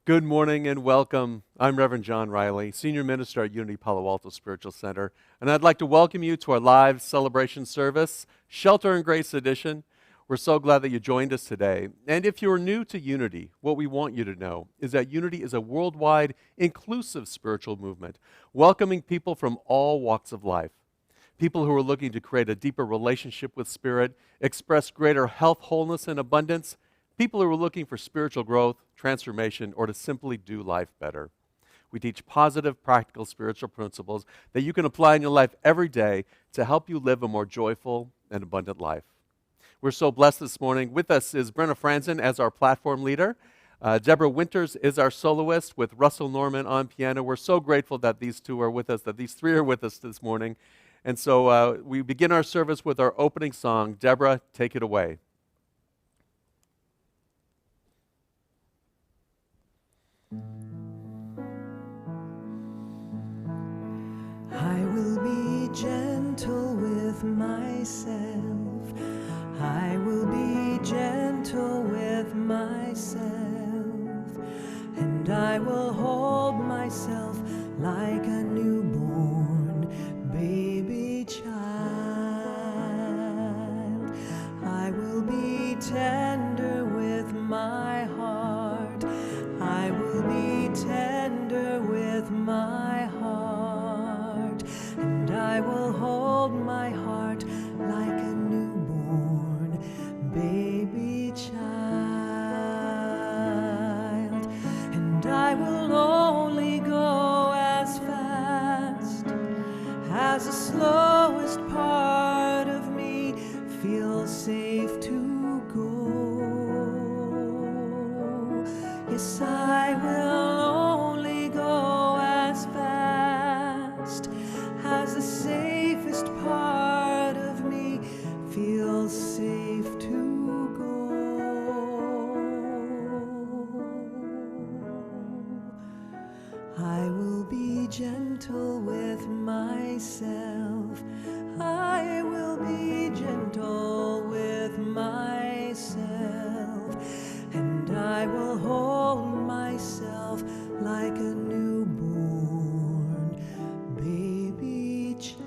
Good morning and welcome. I'm Reverend John Riley, Senior Minister at Unity Palo Alto Spiritual Center, and I'd like to welcome you to our live celebration service, Shelter and Grace Edition. We're so glad that you joined us today. And if you're new to Unity, what we want you to know is that Unity is a worldwide, inclusive spiritual movement, welcoming people from all walks of life. People who are looking to create a deeper relationship with Spirit, express greater health, wholeness, and abundance. People who are looking for spiritual growth, transformation, or to simply do life better. We teach positive, practical spiritual principles that you can apply in your life every day to help you live a more joyful and abundant life. We're so blessed this morning. With us is Brenna Franzen as our platform leader. Deborah Winters is our soloist with Russell Norman on piano. We're so grateful that these two are with us, that these three are with us this morning. And so we begin our service with our opening song. Deborah, take it away. I will be gentle with myself. I will be gentle with myself. And I will hold myself like a newborn baby child. I will be tender with my heart. I will be tender with my heart. And I will hold my heart like a newborn baby child. And I will only go as fast as the slowest part of me feels safe to go. Yes, I will only go as fast as the safest part of me feels safe to go. I will be gentle with myself. I will be gentle with myself. And I will hold myself like a newborn baby child.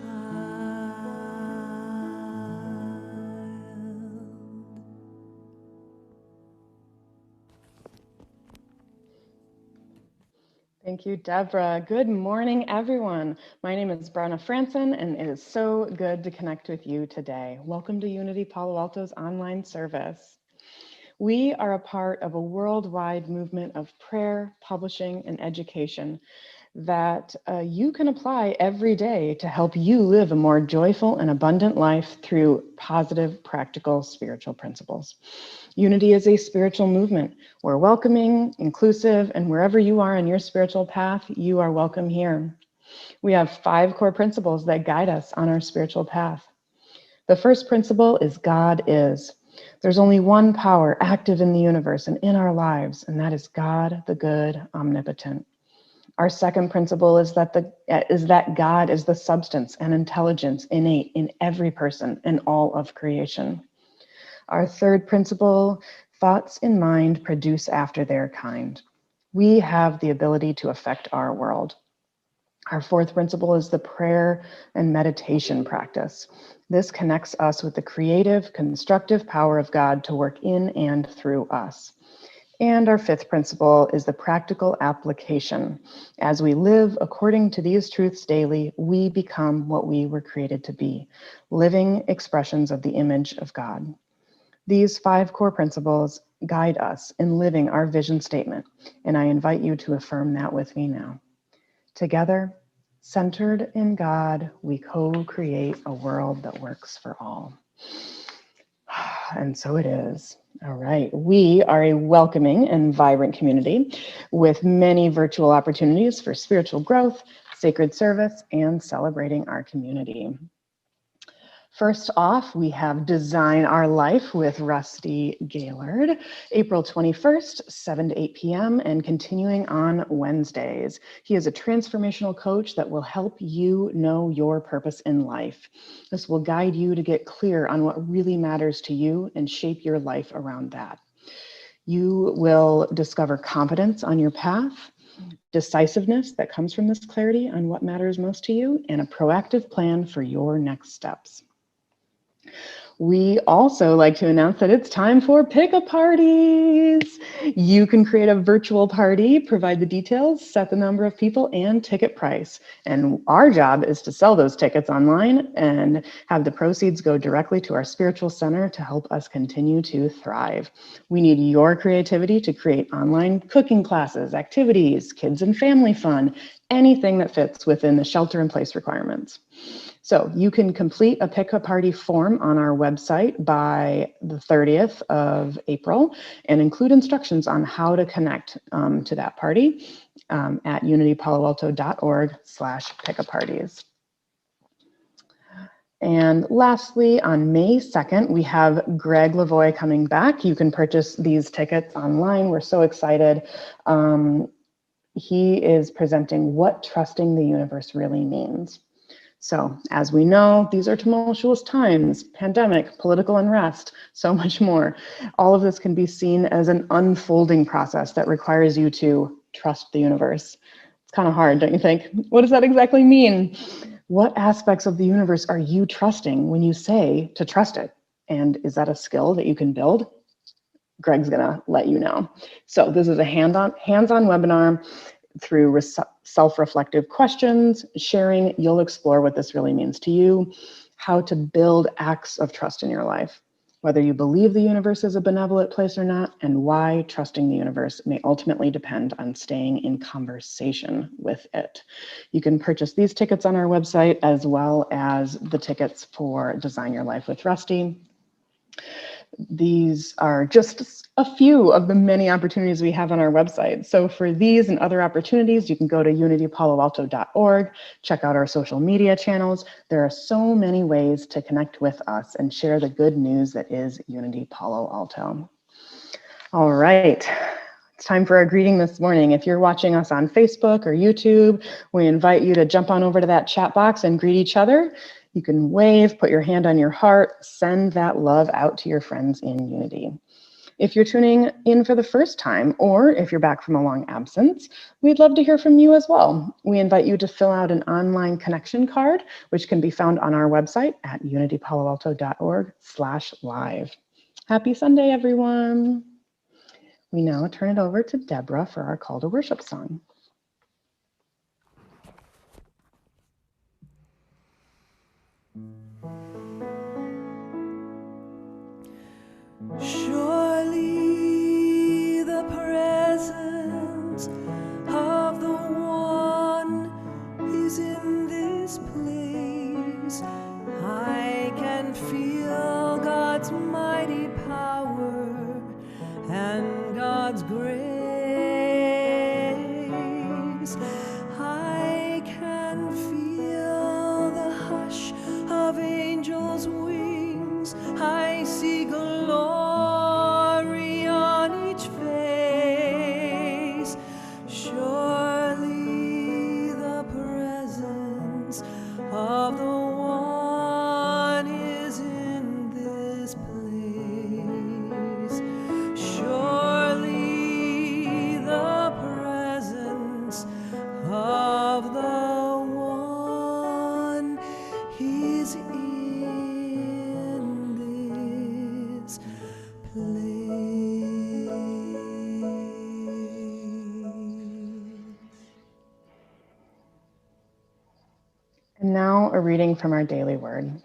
Thank you, Deborah. Good morning, everyone. My name is Brenna Franzen, and it is so good to connect with you today. Welcome to Unity Palo Alto's online service. We are a part of a worldwide movement of prayer, publishing, and education that you can apply every day to help you live a more joyful and abundant life through positive, practical spiritual principles. Unity is a spiritual movement. We're welcoming, inclusive, and wherever you are in your spiritual path, you are welcome here. We have 5 core principles that guide us on our spiritual path. The first principle is God is. There's only one power active in the universe and in our lives, and that is God, the good, omnipotent. Our second principle is that God is the substance and intelligence innate in every person and all of creation. Our third principle, thoughts in mind produce after their kind. We have the ability to affect our world. Our fourth principle is the prayer and meditation practice. This connects us with the creative, constructive power of God to work in and through us. And our fifth principle is the practical application. As we live according to these truths daily, we become what we were created to be, living expressions of the image of God. These 5 core principles guide us in living our vision statement, and I invite you to affirm that with me now. Together, centered in God, we co-create a world that works for all. And so it is. All right. We are a welcoming and vibrant community with many virtual opportunities for spiritual growth, sacred service, and celebrating our community. First off, we have Design Our Life with Rusty Gaylord, April 21st, 7 to 8 p.m., and continuing on Wednesdays. He is a transformational coach that will help you know your purpose in life. This will guide you to get clear on what really matters to you and shape your life around that. You will discover confidence on your path, decisiveness that comes from this clarity on what matters most to you, and a proactive plan for your next steps. We also like to announce that it's time for pick-a-parties. You can create a virtual party, provide the details, set the number of people, and ticket price. And our job is to sell those tickets online and have the proceeds go directly to our spiritual center to help us continue to thrive. We need your creativity to create online cooking classes, activities, kids and family fun, anything that fits within the shelter-in-place requirements. So you can complete a pick-a-party form on our website by the 30th of April and include instructions on how to connect to that party at unitypaloalto.org/pick-a-parties. And lastly, on May 2nd, we have Greg Lavoie coming back. You can purchase these tickets online. We're so excited. He is presenting what trusting the universe really means. So as we know, these are tumultuous times, pandemic, political unrest, so much more. All of this can be seen as an unfolding process that requires you to trust the universe. It's kind of hard, don't you think? What does that exactly mean? What aspects of the universe are you trusting when you say to trust it? And is that a skill that you can build? Greg's gonna let you know. So this is a hands-on webinar. Through self-reflective questions, sharing, you'll explore what this really means to you, how to build acts of trust in your life, whether you believe the universe is a benevolent place or not, and why trusting the universe may ultimately depend on staying in conversation with it. You can purchase these tickets on our website, as well as the tickets for Design Your Life with Rusty. These are just a few of the many opportunities we have on our website. So for these and other opportunities, you can go to unitypaloalto.org, check out our social media channels. There are so many ways to connect with us and share the good news that is Unity Palo Alto. All right. It's time for our greeting this morning. If you're watching us on Facebook or YouTube, we invite you to jump on over to that chat box and greet each other. You can wave, put your hand on your heart, send that love out to your friends in Unity. If you're tuning in for the first time, or if you're back from a long absence, we'd love to hear from you as well. We invite you to fill out an online connection card, which can be found on our website at unitypaloalto.org/live. Happy Sunday, everyone. We now turn it over to Deborah for our call to worship song. Surely the presence of the One is in this place. I can feel God's mighty power and God's grace. I can feel the hush of angels' wings. I see glory on each face. Surely the presence of the One is in this place. Surely the presence of the One is in this place. And now a reading from our daily word.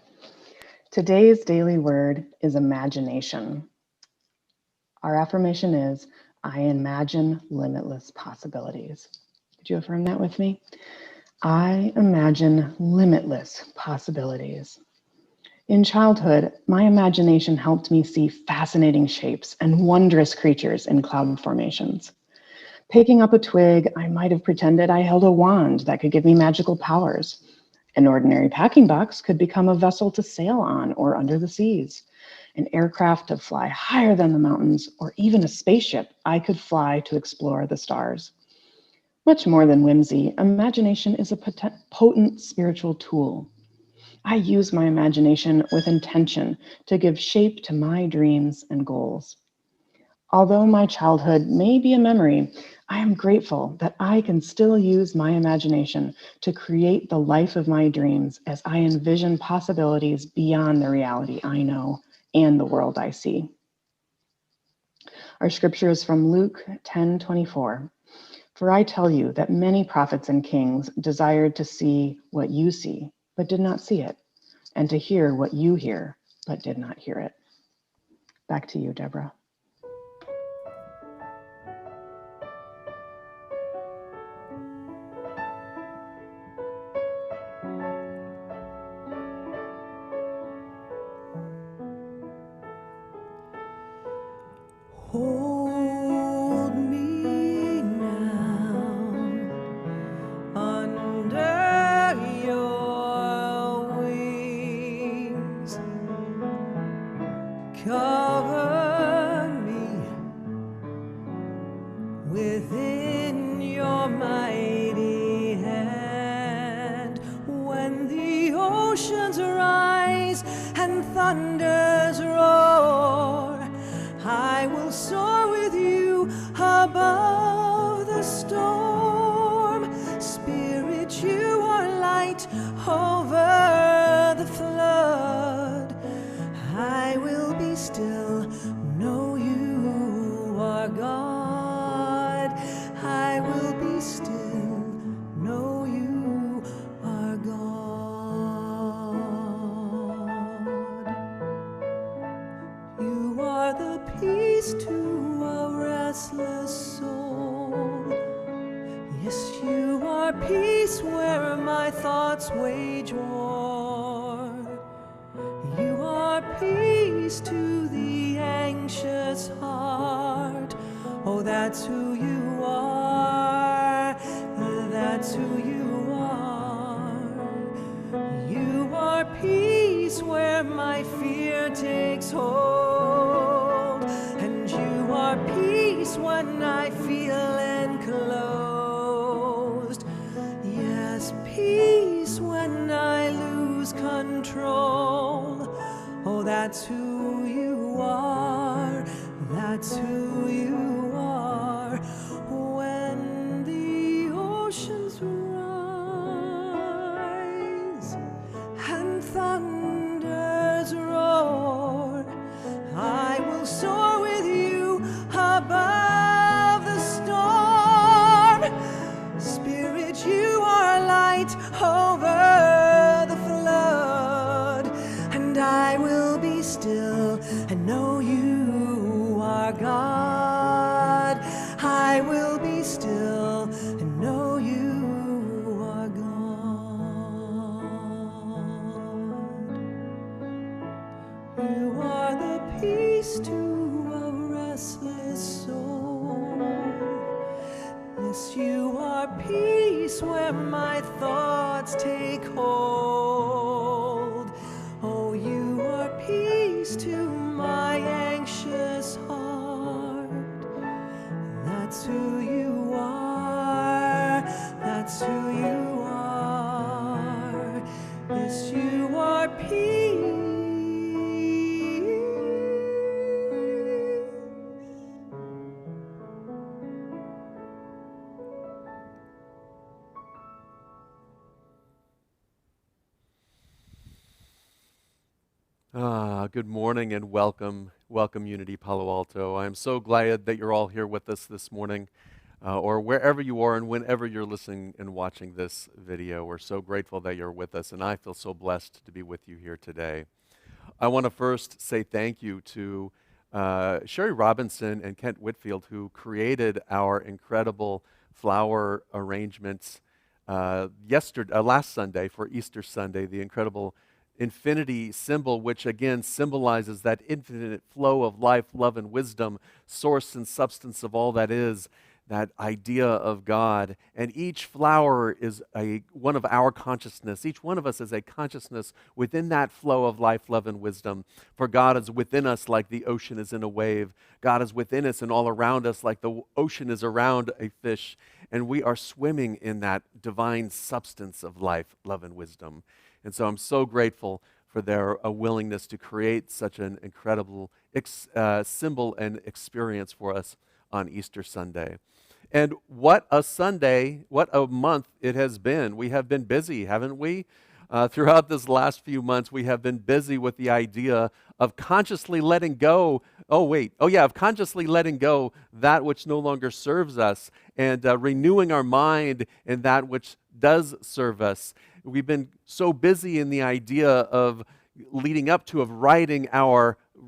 Today's daily word is imagination. Our affirmation is, I imagine limitless possibilities. Could you affirm that with me? I imagine limitless possibilities. In childhood, my imagination helped me see fascinating shapes and wondrous creatures in cloud formations. Picking up a twig, I might have pretended I held a wand that could give me magical powers. An ordinary packing box could become a vessel to sail on or under the seas. An aircraft to fly higher than the mountains, or even a spaceship I could fly to explore the stars. Much more than whimsy, imagination is a potent spiritual tool. I use my imagination with intention to give shape to my dreams and goals. Although my childhood may be a memory, I am grateful that I can still use my imagination to create the life of my dreams as I envision possibilities beyond the reality I know and the world I see. Our scripture is from Luke 10:24. For I tell you that many prophets and kings desired to see what you see, but did not see it, and to hear what you hear, but did not hear it. Back to you, Deborah. Hold me now under your wings. Cover me within your mighty hand. When the oceans rise and thunders roar, I will soar with you above the storm. Spirit, you are light over the flood. I will be still, know you are God. I will be still, know you are God. You are the peace to a restless soul. Yes, you are peace where my thoughts wage war. You are peace to the anxious heart. Oh, that's who you are. That's who you are. You are peace where my fear takes hold. And you are peace when I feel enclosed. Yes, peace when I lose control. Oh, that's who you are. That's who you are. When the oceans rise and thunders roar, I will soar with you above the storm. Spirit, you are light over the flood, and I will be still and know you are God. I will be still and know you are God. You are the peace to a restless soul. Yes, you are peace where my thoughts take hold. Oh, you are peace to my anxious heart. That's who you are. That's who you are. Yes, you are peace. Good morning and welcome, Unity Palo Alto. I'm so glad that you're all here with us this morning, or wherever you are and whenever you're listening and watching this video. We're so grateful that you're with us, and I feel so blessed to be with you here today. I want to first say thank you to Sherry Robinson and Kent Whitfield, who created our incredible flower arrangements last Sunday for Easter Sunday, the incredible infinity symbol, which again symbolizes that infinite flow of life, love, and wisdom, source and substance of all that is, that idea of God. And each flower is one of our consciousness. Each one of us is a consciousness within that flow of life, love, and wisdom. For God is within us like the ocean is in a wave. God is within us and all around us like the ocean is around a fish. And we are swimming in that divine substance of life, love, and wisdom. And so I'm so grateful for their willingness to create such an incredible symbol and experience for us on Easter Sunday. And what a Sunday, what a month it has been. We have been busy, haven't we? Throughout this last few months, we have been busy with the idea of consciously letting go. Of consciously letting go that which no longer serves us and renewing our mind in that which does serve us. We've been so busy in the idea of leading up to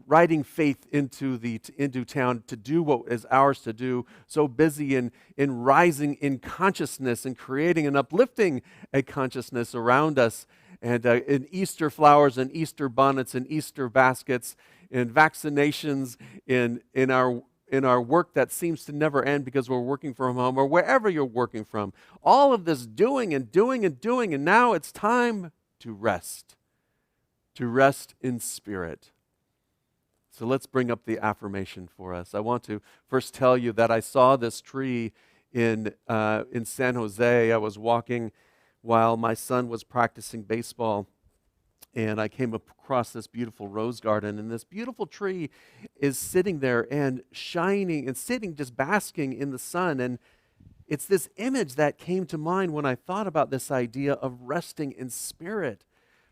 writing faith into town to do what is ours to do. So busy in rising in consciousness and creating and uplifting a consciousness around us, and in Easter flowers and Easter bonnets and Easter baskets, in vaccinations, in our work that seems to never end because we're working from home or wherever you're working from. All of this doing, and now it's time to rest in spirit. So let's bring up the affirmation for us. I want to first tell you that I saw this tree in San Jose. I was walking while my son was practicing baseball, and I came across this beautiful rose garden, and this beautiful tree is sitting there and shining and sitting just basking in the sun. And it's this image that came to mind when I thought about this idea of resting in spirit.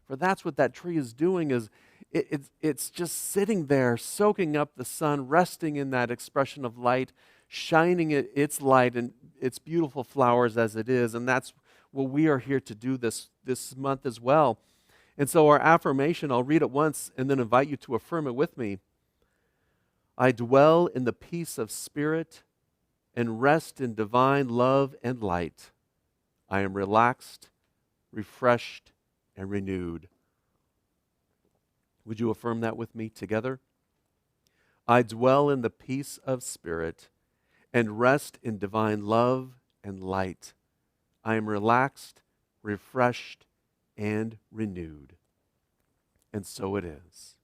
For that's what that tree is doing, is it's just sitting there, soaking up the sun, resting in that expression of light, shining its light and its beautiful flowers as it is. And that's what we are here to do this month as well. And so our affirmation, I'll read it once and then invite you to affirm it with me. I dwell in the peace of spirit and rest in divine love and light. I am relaxed, refreshed, and renewed. Would you affirm that with me together? I dwell in the peace of spirit and rest in divine love and light. I am relaxed, refreshed, and renewed. And so it is.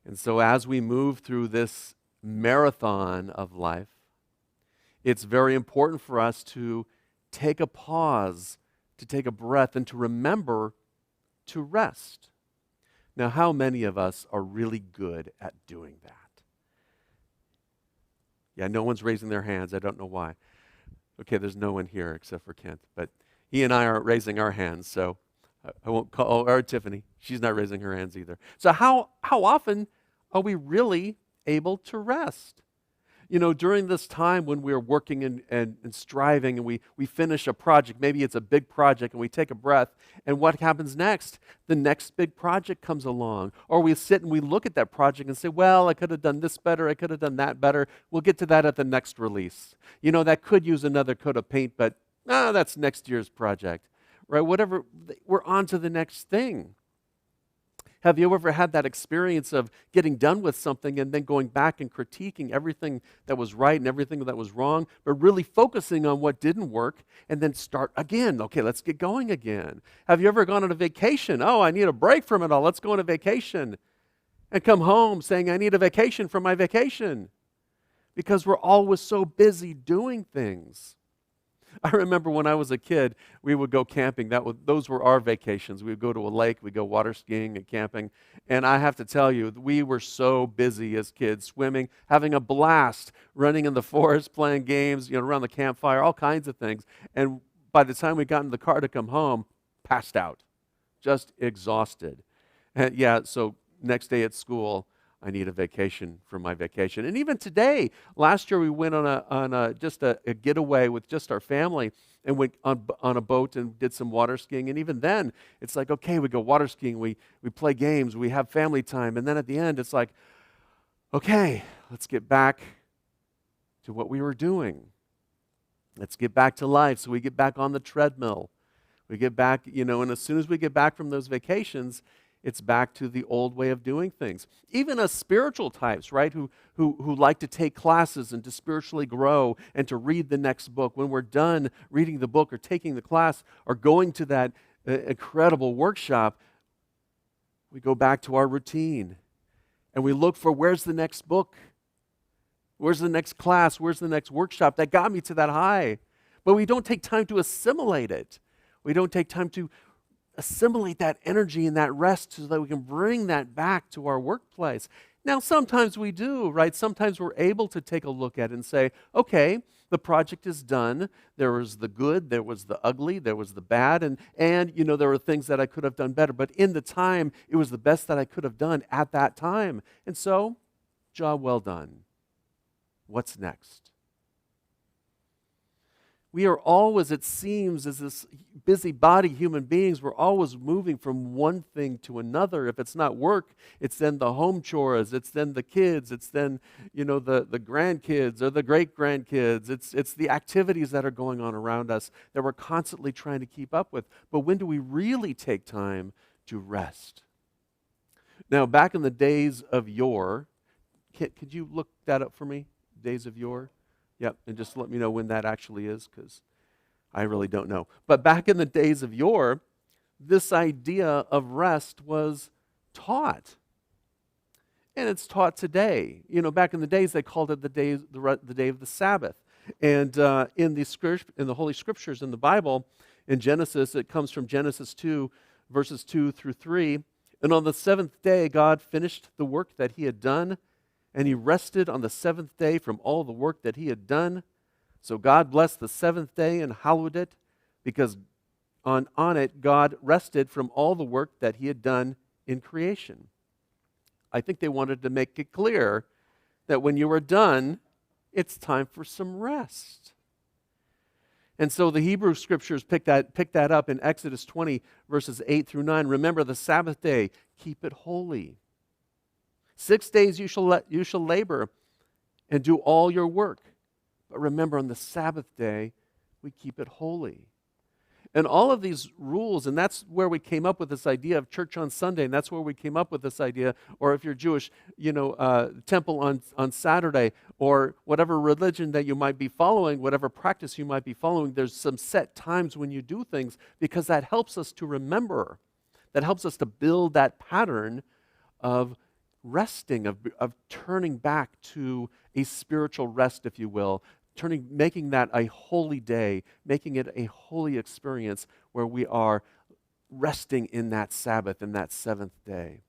And so as we move through this marathon of life, it's very important for us to take a pause, to take a breath, and to remember to rest. Now, how many of us are really good at doing that? Yeah, no one's raising their hands. I don't know why. Okay, there's no one here except for Kent, but he and I aren't raising our hands, so I won't call, or Tiffany, she's not raising her hands either. So how often are we really able to rest? You know, during this time when we're working and striving and we finish a project, maybe it's a big project, and we take a breath, and what happens next? The next big project comes along. Or we sit and we look at that project and say, well, I could have done this better, I could have done that better. We'll get to that at the next release. You know, that could use another coat of paint, but that's next year's project. Right? Whatever, we're on to the next thing. Have you ever had that experience of getting done with something and then going back and critiquing everything that was right and everything that was wrong, but really focusing on what didn't work and then start again? Okay, let's get going again. Have you ever gone on a vacation? Oh, I need a break from it all. Let's go on a vacation. And come home saying, I need a vacation from my vacation. Because we're always so busy doing things. I remember when I was a kid, we would go camping. Those were our vacations. We would go to a lake, we'd go water skiing and camping. And I have to tell you, we were so busy as kids, swimming, having a blast, running in the forest, playing games, around the campfire, all kinds of things. And by the time we got in the car to come home, passed out, just exhausted. And so next day at school, I need a vacation from my vacation. And even today, last year we went on a getaway with just our family and went on a boat and did some water skiing. And even then, it's like, okay, we go water skiing, we play games, we have family time. And then at the end, it's like, okay, let's get back to what we were doing. Let's get back to life. So we get back on the treadmill. We get back, and as soon as we get back from those vacations, it's back to the old way of doing things. Even as spiritual types, right, who like to take classes and to spiritually grow and to read the next book. When we're done reading the book or taking the class or going to that incredible workshop, we go back to our routine and we look for where's the next book? Where's the next class? Where's the next workshop that got me to that high? But we don't take time to assimilate it. We don't take time to assimilate that energy and that rest so that we can bring that back to our workplace. Now, sometimes we do, right? Sometimes we're able to take a look at it and say, okay, the project is done. There was the good, there was the ugly, there was the bad, and there were things that I could have done better. But in the time, it was the best that I could have done at that time. And so, job well done. What's next? We are always, it seems, as this busybody human beings, we're always moving from one thing to another. If it's not work, it's then the home chores, it's then the kids, it's then, the grandkids or the great-grandkids. It's the activities that are going on around us that we're constantly trying to keep up with. But when do we really take time to rest? Now, back in the days of yore, could you look that up for me? Days of yore? Yep, and just let me know when that actually is, because I really don't know. But back in the days of yore, this idea of rest was taught. And it's taught today. Back in the days, they called it the day of the Sabbath. And in the Holy Scriptures, in the Bible, in Genesis, it comes from Genesis 2, verses 2 through 3. And on the seventh day, God finished the work that he had done, and he rested on the seventh day from all the work that he had done. So God blessed the seventh day and hallowed it, because on it God rested from all the work that he had done in creation. I think they wanted to make it clear that when you are done, it's time for some rest. And so the Hebrew Scriptures pick that up in Exodus 20, verses 8 through 9. Remember the Sabbath day, keep it holy. 6 days you shall labor and do all your work. But remember, on the Sabbath day, we keep it holy. And all of these rules, and that's where we came up with this idea of church on Sunday, and that's where we came up with this idea, or if you're Jewish, temple on Saturday, or whatever religion that you might be following, whatever practice you might be following, there's some set times when you do things, because that helps us to remember. That helps us to build that pattern of resting, of turning back to a spiritual rest, if you will, making that a holy day, making it a holy experience where we are resting in that Sabbath, in that seventh day.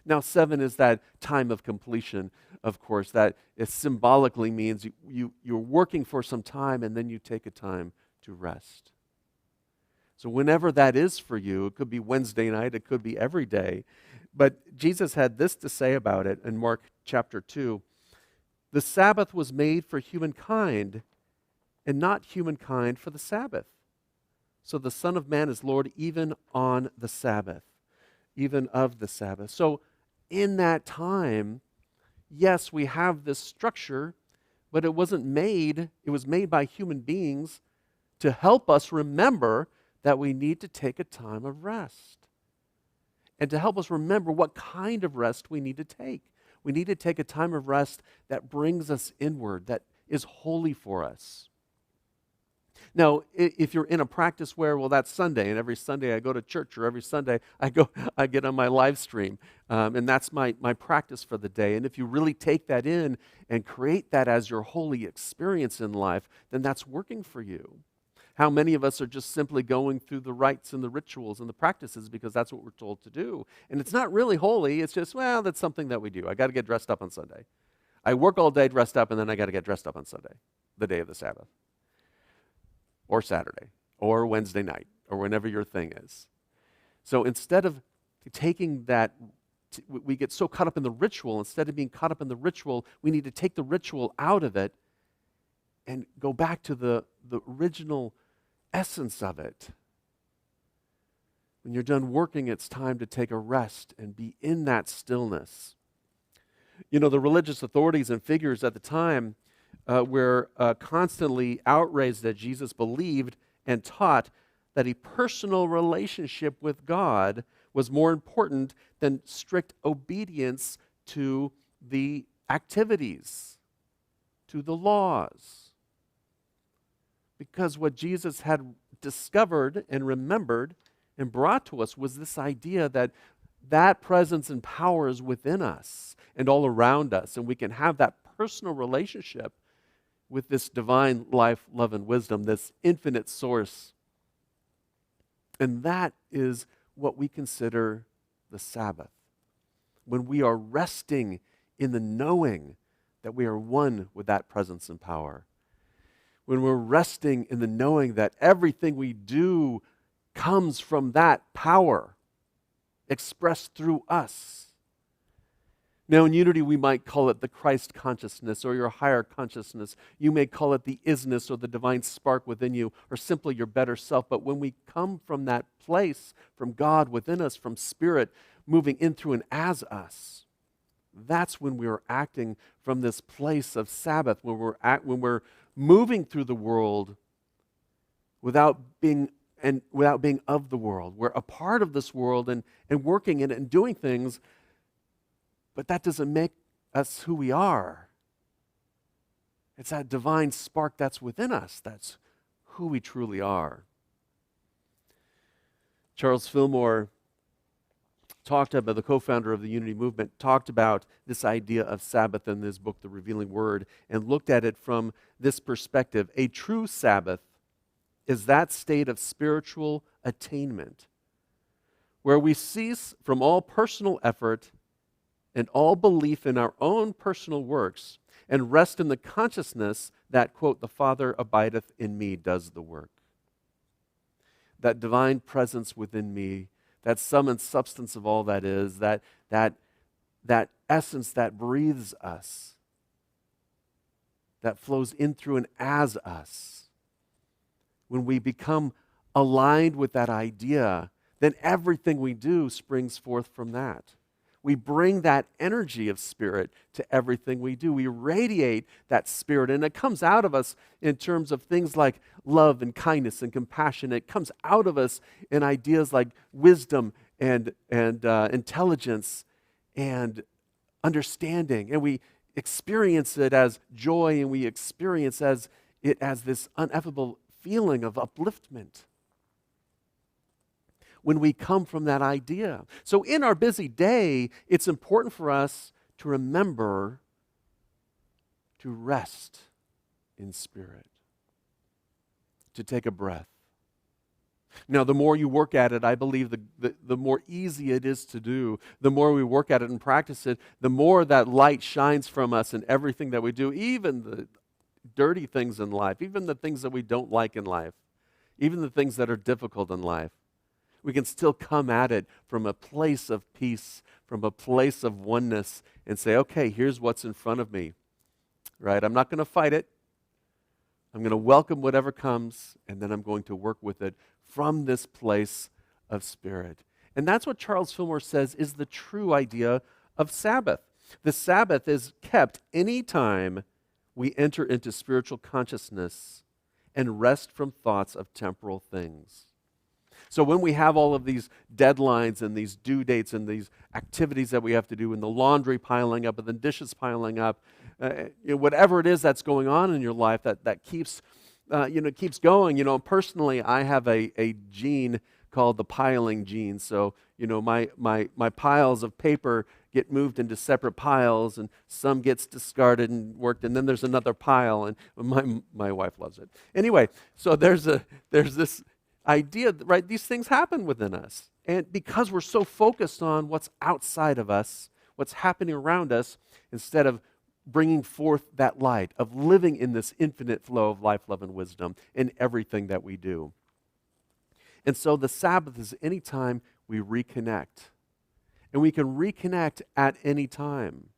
Now, 7 is that time of completion, of course, that it symbolically means you're working for some time and then you take a time to rest. So whenever that is for you, it could be Wednesday night, it could be every day. But Jesus had this to say about it in Mark chapter 2. The Sabbath was made for humankind, and not humankind for the Sabbath. So the Son of Man is Lord even on the Sabbath, even of the Sabbath. So in that time, yes, we have this structure, but it was made by human beings to help us remember that we need to take a time of rest. And to help us remember what kind of rest we need to take. We need to take a time of rest that brings us inward, that is holy for us. Now, if you're in a practice where, well, that's Sunday, and every Sunday I go to church, or every Sunday I get on my live stream, and that's my practice for the day. And if you really take that in and create that as your holy experience in life, then that's working for you. How many of us are just simply going through the rites and the rituals and the practices because that's what we're told to do? And it's not really holy. It's just, well, that's something that we do. I got to get dressed up on Sunday. I work all day dressed up, and then I got to get dressed up on Sunday, the day of the Sabbath, or Saturday, or Wednesday night, or whenever your thing is. So instead of taking that, we get so caught up in the ritual. Instead of being caught up in the ritual, we need to take the ritual out of it and go back to the original essence of it. When you're done working, it's time to take a rest and be in that stillness. The religious authorities and figures at the time were constantly outraged that Jesus believed and taught that a personal relationship with God was more important than strict obedience to the activities, to the laws. Because what Jesus had discovered and remembered and brought to us was this idea that that presence and power is within us and all around us, and we can have that personal relationship with this divine life, love, and wisdom, this infinite source. And that is what we consider the Sabbath, when we are resting in the knowing that we are one with that presence and power, when we're resting in the knowing that everything we do comes from that power expressed through us. Now, in unity, we might call it the Christ consciousness or your higher consciousness. You may call it the isness or the divine spark within you, or simply your better self. But when we come from that place, from God within us, from Spirit moving in through and as us, that's when we are acting from this place of Sabbath, when we're moving through the world without being of the world. We're a part of this world and working in it and doing things, but that doesn't make us who we are. It's that divine spark that's within us. That's who we truly are. Charles Fillmore the co-founder of the Unity Movement, talked about this idea of Sabbath in his book, The Revealing Word, and looked at it from this perspective. A true Sabbath is that state of spiritual attainment where we cease from all personal effort and all belief in our own personal works and rest in the consciousness that, quote, the Father abideth in me does the work. That divine presence within me, that sum and substance of all that is, that essence that breathes us, that flows in through and as us. When we become aligned with that idea, then everything we do springs forth from that. We bring that energy of Spirit to everything we do. We radiate that Spirit, and it comes out of us in terms of things like love and kindness and compassion. It comes out of us in ideas like wisdom and intelligence and understanding. And we experience it as joy, and we experience it as this ineffable feeling of upliftment when we come from that idea. So in our busy day, it's important for us to remember to rest in Spirit, to take a breath. Now, the more you work at it, I believe the more easy it is to do. The more we work at it and practice it, the more that light shines from us in everything that we do, even the dirty things in life, even the things that we don't like in life, even the things that are difficult in life. We can still come at it from a place of peace, from a place of oneness, and say, okay, here's what's in front of me, right? I'm not going to fight it. I'm going to welcome whatever comes, and then I'm going to work with it from this place of Spirit. And that's what Charles Fillmore says is the true idea of Sabbath. The Sabbath is kept anytime we enter into spiritual consciousness and rest from thoughts of temporal things. So when we have all of these deadlines and these due dates and these activities that we have to do and the laundry piling up and the dishes piling up, whatever it is that's going on in your life that keeps keeps going. Personally, I have a gene called the piling gene. So my piles of paper get moved into separate piles, and some gets discarded and worked, and then there's another pile, and my wife loves it. Anyway, so there's this idea, right? These things happen within us. And because we're so focused on what's outside of us, what's happening around us, instead of bringing forth that light, of living in this infinite flow of life, love, and wisdom in everything that we do. And so the Sabbath is any time we reconnect. And we can reconnect at any time.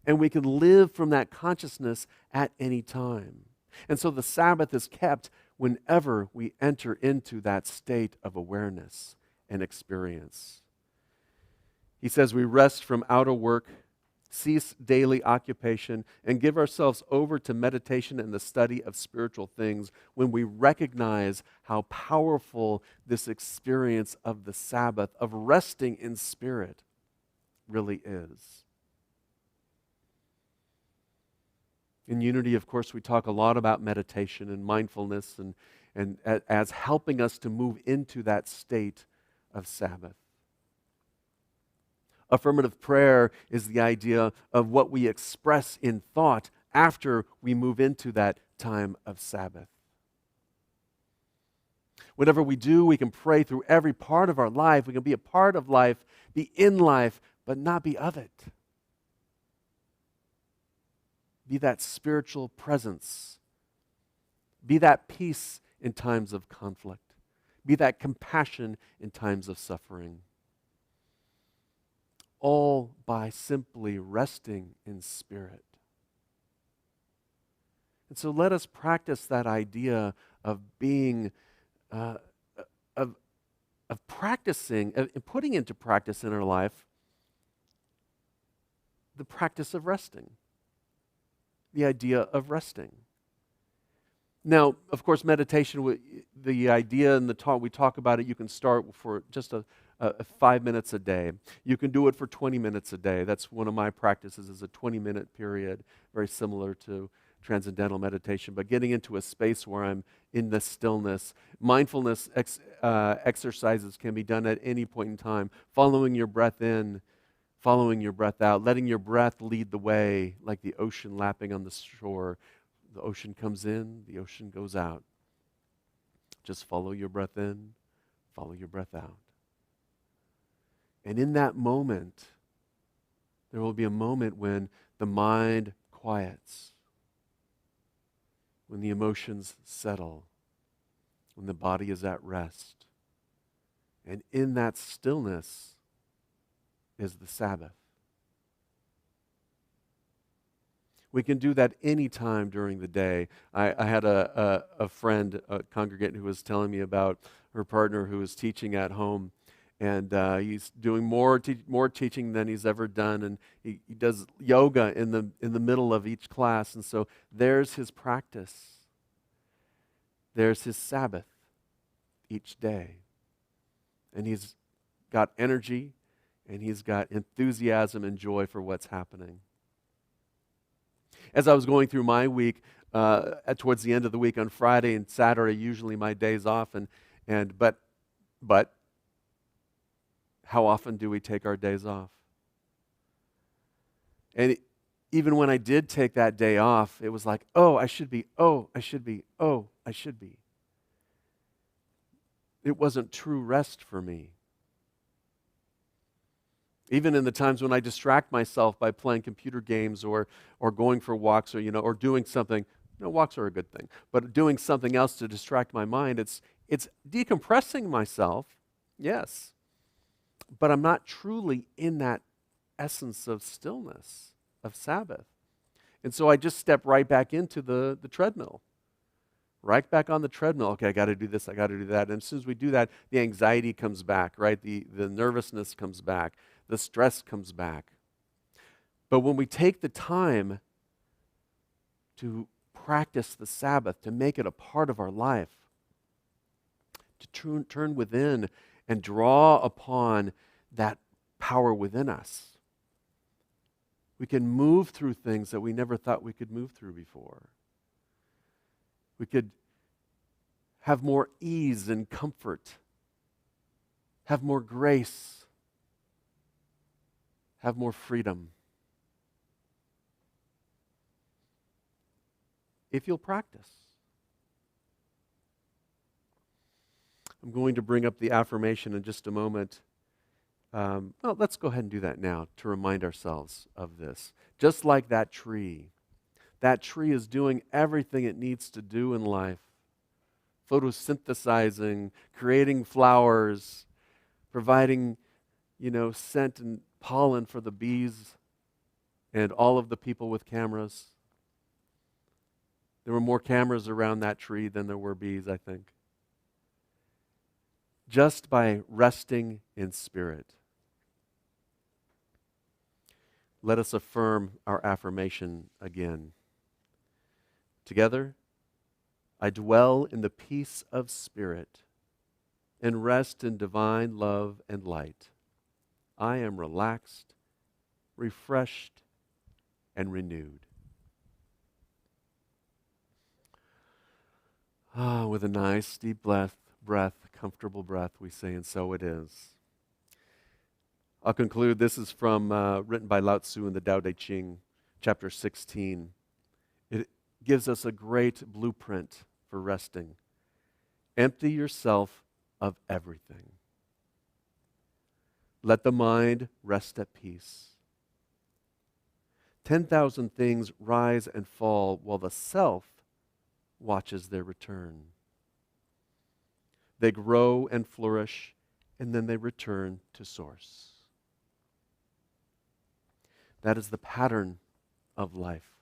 And we can live from that consciousness at any time. And so the Sabbath is kept whenever we enter into that state of awareness and experience. He says we rest from outer work, cease daily occupation, and give ourselves over to meditation and the study of spiritual things when we recognize how powerful this experience of the Sabbath, of resting in Spirit, really is. In Unity, of course, we talk a lot about meditation and mindfulness and as helping us to move into that state of Sabbath. Affirmative prayer is the idea of what we express in thought after we move into that time of Sabbath. Whatever we do, we can pray through every part of our life. We can be a part of life, be in life, but not be of it. Be that spiritual presence. Be that peace in times of conflict. Be that compassion in times of suffering. All by simply resting in spirit. And so let us practice that idea of being, of practicing, of putting into practice in our life the practice of resting, the idea of resting. Now, of course, meditation, the idea and the talk, we talk about it, you can start for just 5 minutes a day. You can do it for 20 minutes a day. That's one of my practices, is a 20-minute period, very similar to transcendental meditation, but getting into a space where I'm in the stillness. Mindfulness exercises can be done at any point in time, following your breath in, following your breath out, letting your breath lead the way like the ocean lapping on the shore. The ocean comes in, the ocean goes out. Just follow your breath in, follow your breath out. And in that moment, there will be a moment when the mind quiets, when the emotions settle, when the body is at rest. And in that stillness is the Sabbath. We can do that any time during the day. I had a friend, a congregant, who was telling me about her partner who was teaching at home, and he's doing more teaching than he's ever done, and he does yoga in the middle of each class, and so there's his practice. There's his Sabbath each day. And he's got energy, and he's got enthusiasm and joy for what's happening. As I was going through my week, towards the end of the week on Friday and Saturday, usually my days off, but how often do we take our days off? And even when I did take that day off, it was like, I should be. It wasn't true rest for me. Even in the times when I distract myself by playing computer games or going for walks or doing something, walks are a good thing, but doing something else to distract my mind, it's decompressing myself, yes, but I'm not truly in that essence of stillness, of Sabbath. And so I just step right back into the treadmill, right back on the treadmill. Okay, I got to do this, I got to do that. And as soon as we do that, the anxiety comes back, right? The nervousness comes back. The stress comes back. But when we take the time to practice the Sabbath, to make it a part of our life, to turn within and draw upon that power within us, we can move through things that we never thought we could move through before. We could have more ease and comfort, have more grace, have more freedom. If you'll practice. I'm going to bring up the affirmation in just a moment. Let's go ahead and do that now to remind ourselves of this. Just like that tree is doing everything it needs to do in life. Photosynthesizing, creating flowers, providing, scent and pollen for the bees and all of the people with cameras. There were more cameras around that tree than there were bees, I think. Just by resting in spirit. Let us affirm our affirmation again. Together, I dwell in the peace of spirit and rest in divine love and light. I am relaxed, refreshed, and renewed. With a nice deep breath, comfortable breath, we say, and so it is. I'll conclude. This is from written by Lao Tzu in the Tao Te Ching, chapter 16. It gives us a great blueprint for resting. Empty yourself of everything. Let the mind rest at peace. 10,000 things rise and fall while the self watches their return. They grow and flourish, and then they return to source. That is the pattern of life,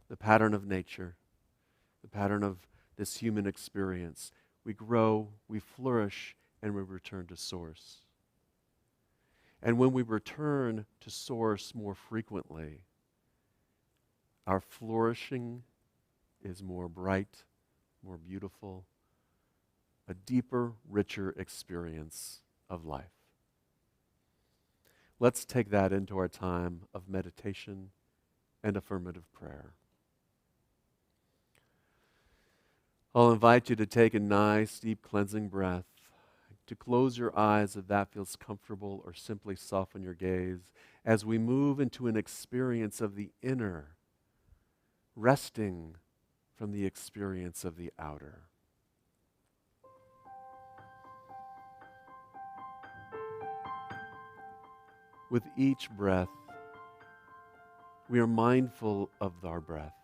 the pattern of nature, the pattern of this human experience. We grow, we flourish, and we return to source. And when we return to source more frequently, our flourishing is more bright, more beautiful, a deeper, richer experience of life. Let's take that into our time of meditation and affirmative prayer. I'll invite you to take a nice, deep, cleansing breath, to close your eyes if that feels comfortable, or simply soften your gaze as we move into an experience of the inner, resting from the experience of the outer. With each breath, we are mindful of our breath,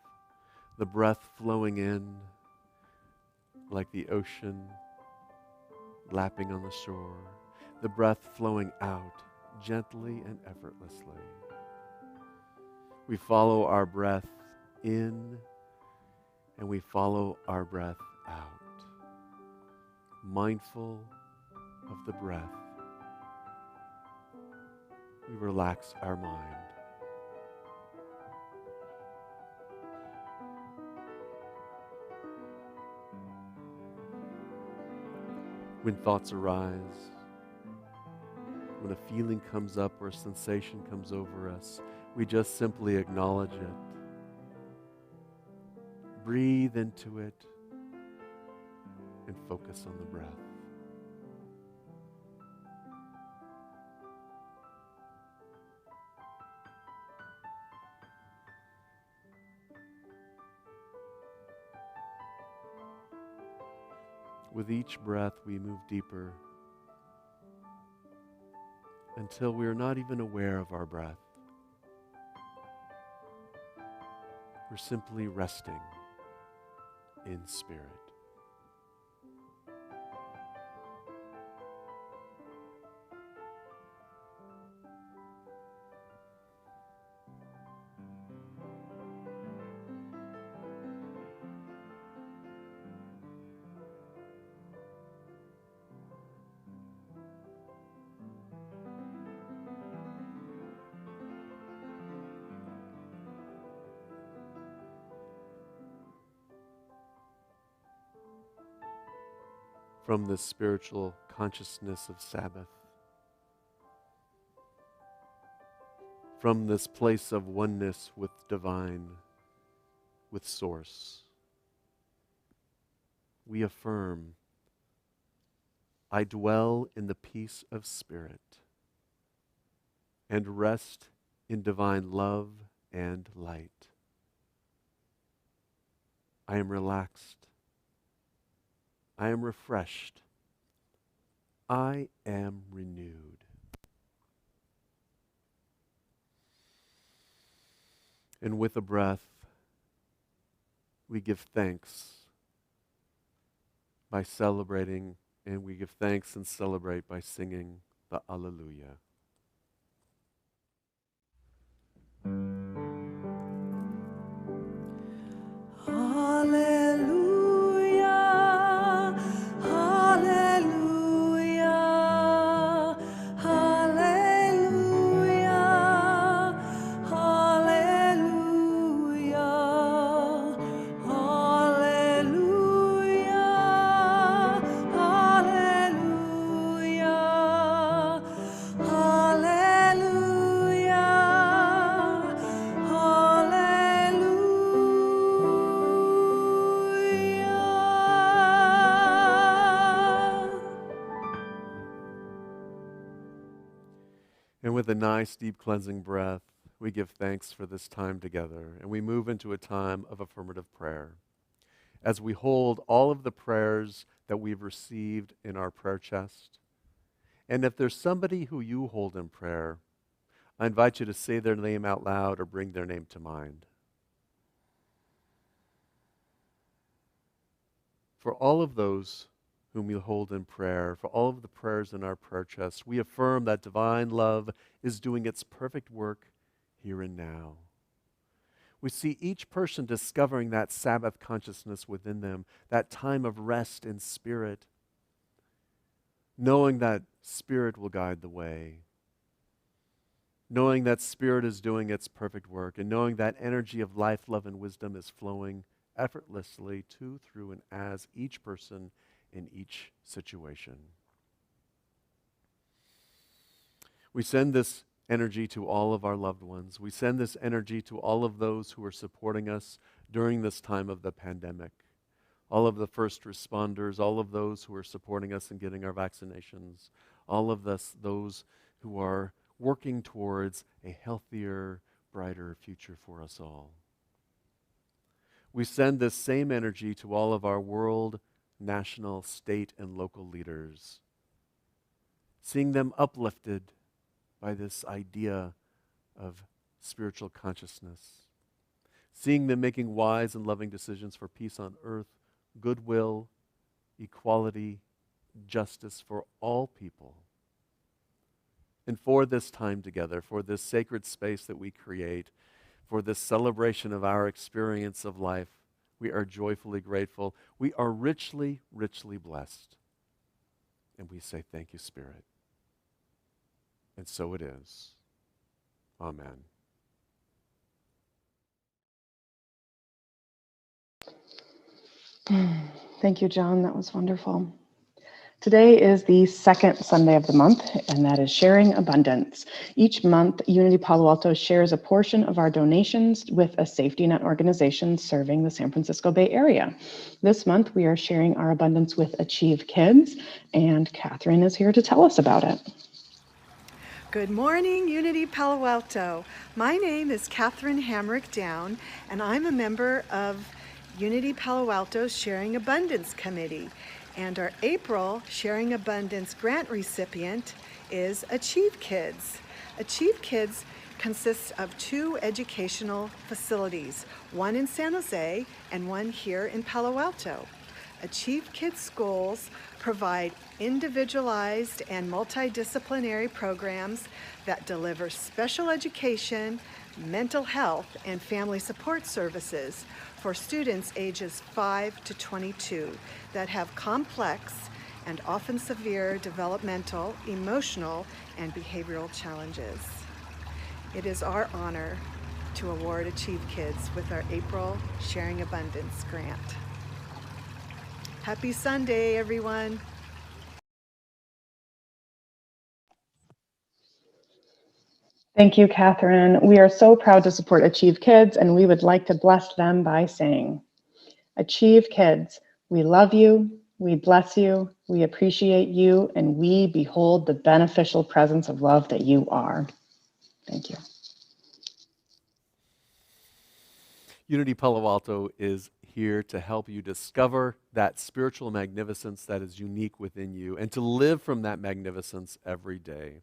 the breath flowing in like the ocean lapping on the shore, the breath flowing out gently and effortlessly. We follow our breath in and we follow our breath out, mindful of the breath. We relax our mind. When thoughts arise, when a feeling comes up or a sensation comes over us, we just simply acknowledge it. Breathe into it and focus on the breath. With each breath, we move deeper until we are not even aware of our breath. We're simply resting in spirit. From this spiritual consciousness of Sabbath, from this place of oneness with divine, with source, we affirm, I dwell in the peace of spirit and rest in divine love and light. I am relaxed. I am refreshed. I am renewed. And with a breath, we give thanks by celebrating, and we give thanks and celebrate by singing the Alleluia. Hallelujah, hallelujah, hallelujah, hallelujah, hallelujah, And with a nice, deep, cleansing breath, we give thanks for this time together, and we move into a time of affirmative prayer. as we hold all of the prayers that we've received in our prayer chest. And if there's somebody who you hold in prayer, I invite you to say their name out loud or bring their name to mind. For all of those whom we hold in prayer, for all of the prayers in our prayer chest, we affirm that divine love is doing its perfect work here and now. We see each person discovering that Sabbath consciousness within them, that time of rest in spirit, knowing that Spirit will guide the way, knowing that Spirit is doing its perfect work, and knowing that energy of life, love, and wisdom is flowing effortlessly to, through, and as each person in each situation. We send this energy to all of our loved ones. We send this energy to all of those who are supporting us during this time of the pandemic. All of the first responders, all of those who are supporting us in getting our vaccinations, all of those who are working towards a healthier, brighter future for us all. We send this same energy to all of our world, national, state, and local leaders, seeing them uplifted by this idea of spiritual consciousness, seeing them making wise and loving decisions for peace on earth, goodwill, equality, justice for all people. And for this time together, for this sacred space that we create, for this celebration of our experience of life, we are joyfully grateful. We are richly, richly blessed. And we say, thank you, Spirit. And so it is. Amen. Thank you, John. That was wonderful. Today is the second Sunday of the month, and that is Sharing Abundance. Each month, Unity Palo Alto shares a portion of our donations with a safety net organization serving the San Francisco Bay Area. This month, we are sharing our abundance with Achieve Kids, and Catherine is here to tell us about it. Good morning, Unity Palo Alto. My name is Catherine Hamrick Down, and I'm a member of Unity Palo Alto's Sharing Abundance Committee. And our April Sharing Abundance grant recipient is Achieve Kids. Achieve Kids consists of 2 educational facilities, one in San Jose and one here in Palo Alto. Achieve Kids schools provide individualized and multidisciplinary programs that deliver special education, mental health, and family support services for students ages 5 to 22 that have complex and often severe developmental, emotional, and behavioral challenges. It is our honor to award Achieve Kids with our April Sharing Abundance grant. Happy Sunday, everyone. Thank you, Catherine. We are so proud to support Achieve Kids, and we would like to bless them by saying, Achieve Kids, we love you, we bless you, we appreciate you, and we behold the beneficial presence of love that you are. Thank you. Unity Palo Alto is here to help you discover that spiritual magnificence that is unique within you and to live from that magnificence every day.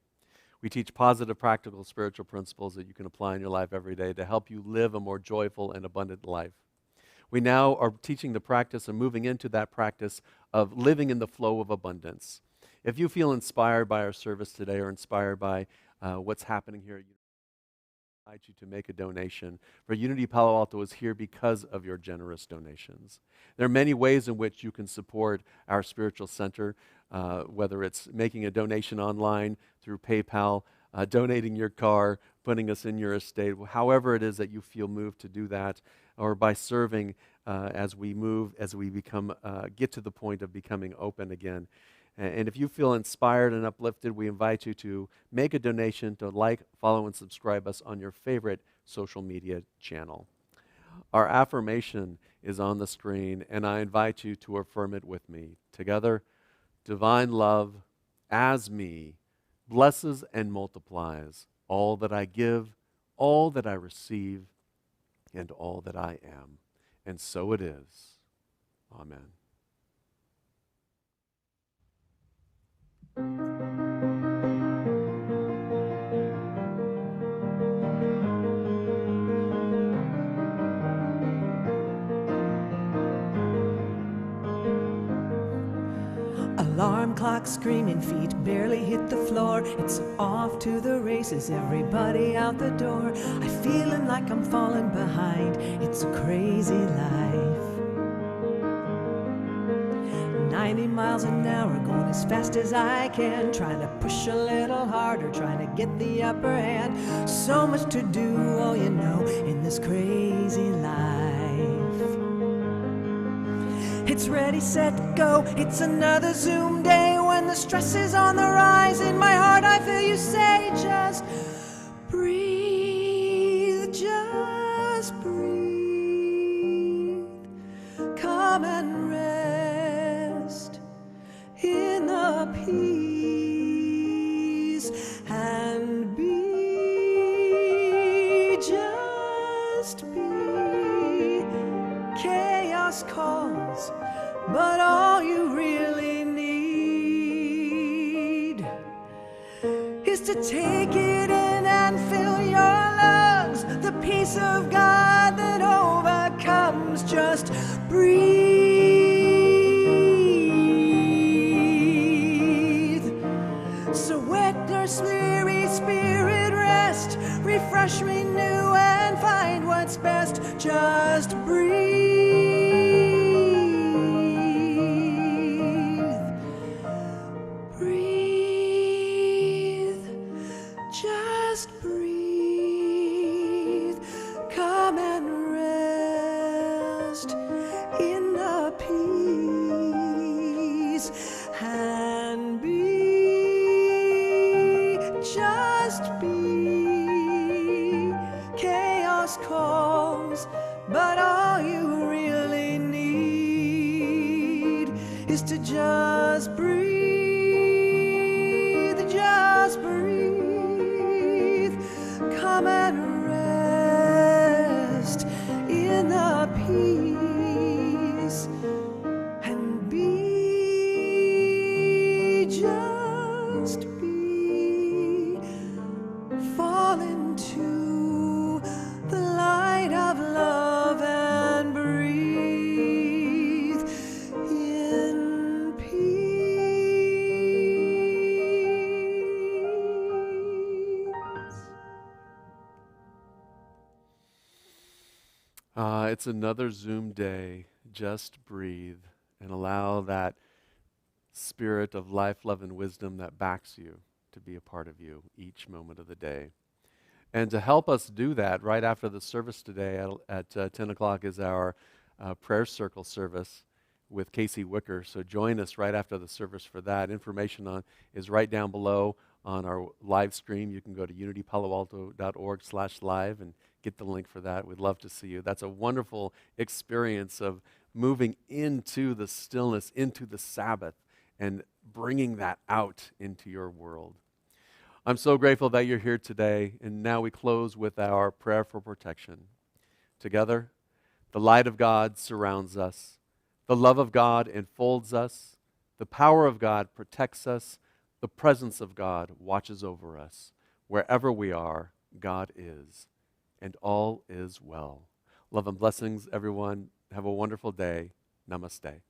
We teach positive, practical, spiritual principles that you can apply in your life every day to help you live a more joyful and abundant life. We now are teaching the practice and moving into that practice of living in the flow of abundance. If you feel inspired by our service today or inspired by what's happening here, I invite you to make a donation. For Unity Palo Alto is here because of your generous donations. There are many ways in which you can support our spiritual center, whether it's making a donation online through PayPal, donating your car, putting us in your estate, however it is that you feel moved to do that, or by serving as we move, as we become, get to the point of becoming open again. And if you feel inspired and uplifted, we invite you to make a donation, to like, follow, and subscribe us on your favorite social media channel. Our affirmation is on the screen, and I invite you to affirm it with me. Together, divine love as me blesses and multiplies all that I give, all that I receive, and all that I am. And so it is. Amen. Alarm clock screaming, feet barely hit the floor. It's off to the races, everybody out the door. I feeling like I'm falling behind. It's a crazy life. 90 miles an hour, going as fast as I can, trying to push a little harder, trying to get the upper hand. So much to do, oh you know, in this crazy life. It's ready, set, go. It's another Zoom day when the stress is on the rise. In my heart I feel you say, just breathe, just breathe. Come and rest in the peace and be, just be. Chaos calls, but all you really need is to take it in and fill your lungs. The peace of God that overcomes, just breathe. So wet nurse, weary spirit, rest, refresh, renew, and find what's best. Just breathe. Breathe. Just breathe. Come and rest in the peace and be, just be. Chaos calls, but all you really need is to just breathe, just breathe. Come and rest in the peace and be, just be. Fall into the light of love and breathe in peace. It's another Zoom day. Just breathe and allow that spirit of life, love, and wisdom that backs you to be a part of you each moment of the day. And to help us do that, right after the service today at 10 o'clock is our prayer circle service with Casey Wicker. So join us right after the service for that. Information is right down below on our live stream. You can go to unitypaloalto.org/live and get the link for that. We'd love to see you. That's a wonderful experience of moving into the stillness, into the Sabbath, and bringing that out into your world. I'm so grateful that you're here today, and now we close with our prayer for protection. Together, the light of God surrounds us, the love of God enfolds us, the power of God protects us, the presence of God watches over us. Wherever we are, God is, and all is well. Love and blessings, everyone. Have a wonderful day. Namaste.